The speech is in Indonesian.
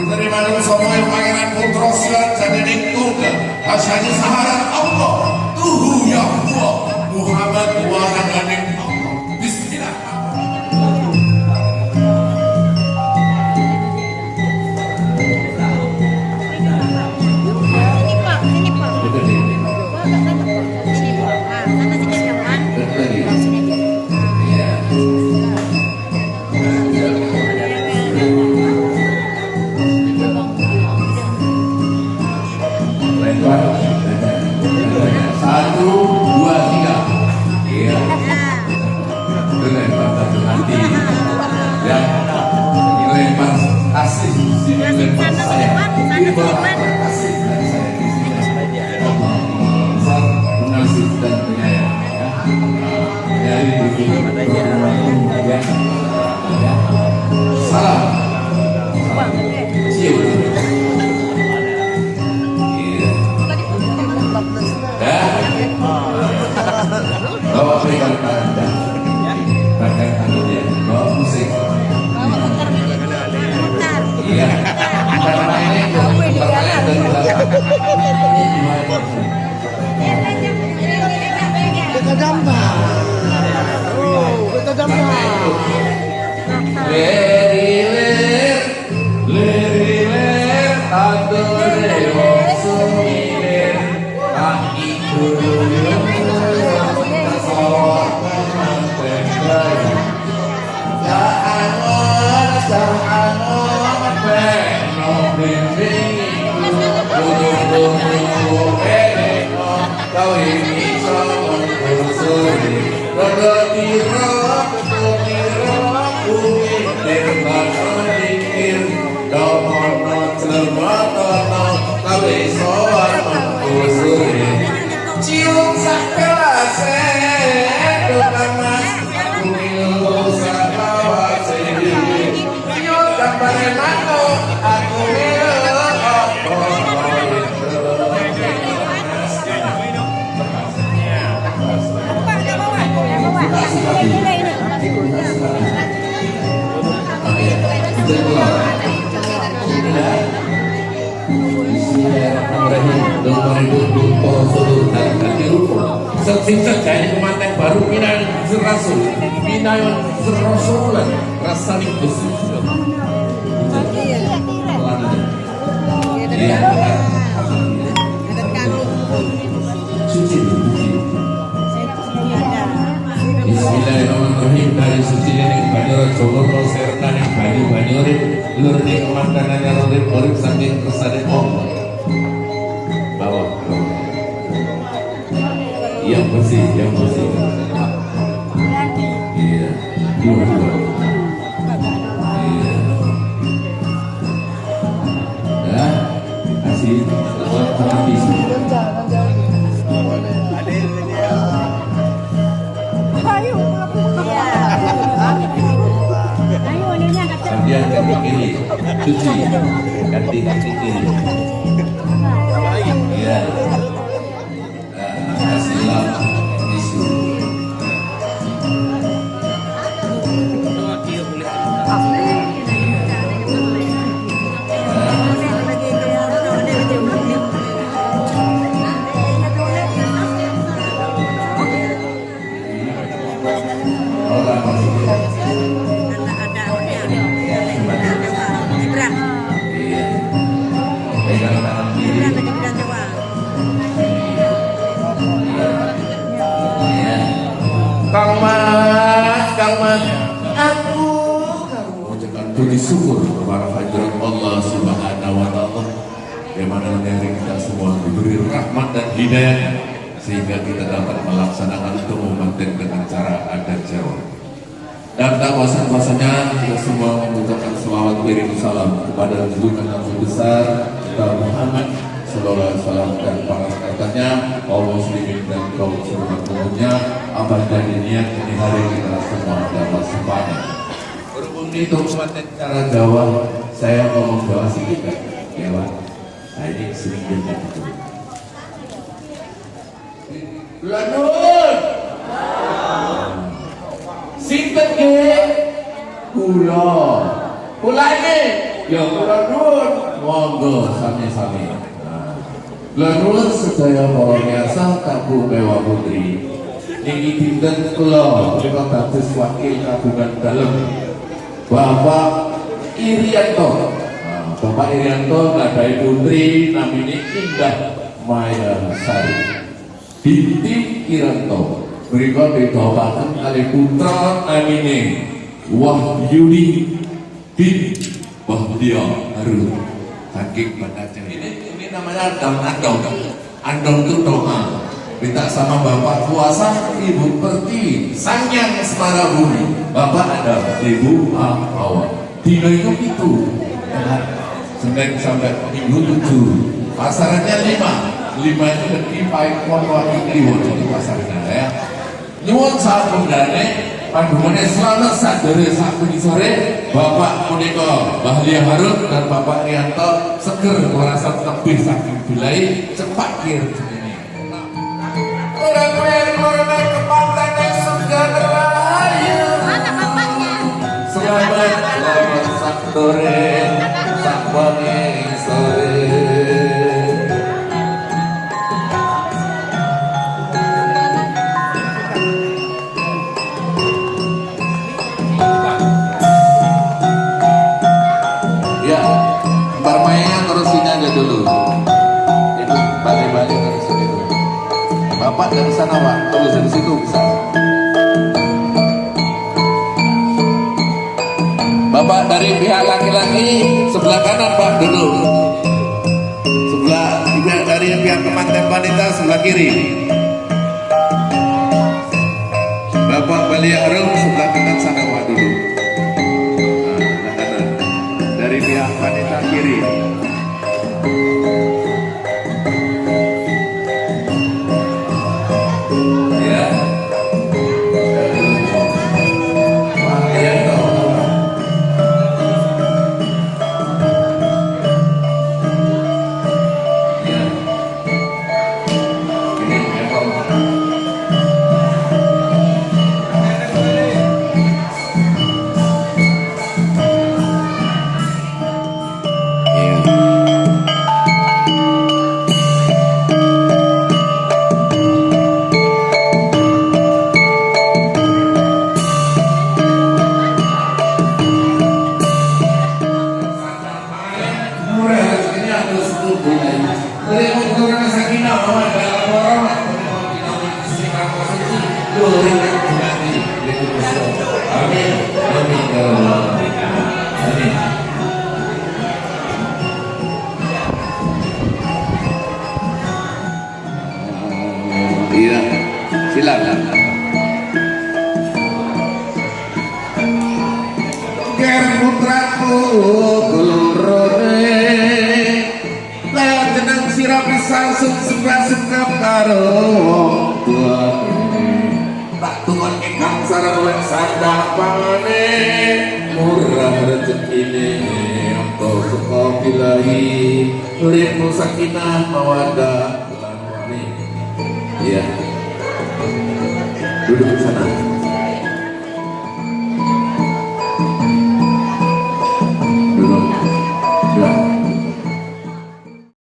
menerima somoy pangeran putra silat jadening turga asyhadu sahadat Allah tuhu ya Allah Muhammad wa raganing Allah. Bismillah. Satu, dua, tiga. Iya. Dilempar satu nanti. Ya. Dilempar asli. Dilempar saya. Dilempar asli dan saya di sini. Allah besar, pengasih dan penyayang. Ya. Dari ya. Salam. Cium. Bawa berikan anda, bahkan anunya, bawa musik. Iya, karena ini pertanyaan dari belakang. Kita gambar. Kita gambar. Leriler, leriler, adore wasumiler, kaki kuruyo. Kau ini sama kusuri, roda tiro, ketutiro, bumi terbang dikir, domono celmatono, kau sama kusuri, cium sakelase, tukang mas, kumilu sakawase, cium kampane mano, aku milu. Sing-sing kemanten baru pinayon serasul, pinayon serasulan rasani khusus. Bismillahirrahmanirrahim. Dari suci ning banjur Jogono serta ning banyu-banyure lur ning makanane urip saking kersane Allah. Bawa. Yang bersih, yang bersih. Iya. Dua. Iya. Dah. Kasih buat habis. Kemudian kaki kiri, cuci, ganti kaki kiri. Iya. Kasih lap, tisu. Kang Mas, aku mengucapkan puji syukur kepada hadirat Allah Subhanahu wa Ta'ala, yang mana dari kita semua diberi rahmat dan hidayah sehingga kita dapat melaksanakan untuk memanten dengan cara adat Jawa. Dan tak bosan-bosannya kita semua mengucapkan selawat kirim salam kepada junjungan yang besar kita Muhammad Sallallahu Alaihi Wasallam dan para rekannya, kaum muslimin dan kaum muslimat umumnya. Abad dan niat ini hari kita semua dapat sempadan. Berhubung itu konten cara Jawa, saya ngomong Jawa sedikit, ya Pak. Nah ini sering jadi itu. Lanjut. Sinten ke? Kula. Kula ini Ya kula nuwun, monggo sami-sami. Kula nuwun sedaya para miyarsa Kabu Dewa Putri. Niki dinten kula menika dados wakil kabungan dalem Bapak Irianto. Bapak Irianto ngadai putri namine Indah Maya Sari binti Irianto. Mereka didoakan kali putra namine Wahyudi bin Bahdia Harun. Saking bacanya ini namanya andong itu doa. Minta sama Bapak kuasa, Ibu Perti, Sanyang Semara Bumi. Bapak ada Ibu Hawa. Dino itu Senin sampai Minggu 7. Pasarannya 5 itu lebih baik waktu kliwon di pasarnya ya. Nyuwun sabundane pandumane selamat sadere sak sore Bapak Muniko Bahlia Harun dan Bapak Rianto seger merasa tebih saking bilai cepat kir ini. Korona kepantannya sudah berakhir. Mana bapaknya? Selamat sak sore sak wangi sore. Dulu itu balik-balik dari sini dulu. Bapak dari sana Pak, terus dari situ bisa. Bapak dari pihak laki-laki sebelah kanan Pak dulu. Sebelah dari pihak teman-teman wanita sebelah kiri. Bapak Bahlia Harun sebelah kanan sana Pak dulu. Nah, kanan. Dari pihak wanita kiri. Iya, silakan. Ger putraku kulurone layan jeneng sira pisan sungkap karo wong tuane. Tak tuan ingkang sareng lan sandapane murah rezekine angka saka bilahi uripmu sakinah mawaddah lan warahmah. Iya. Duduk di sana.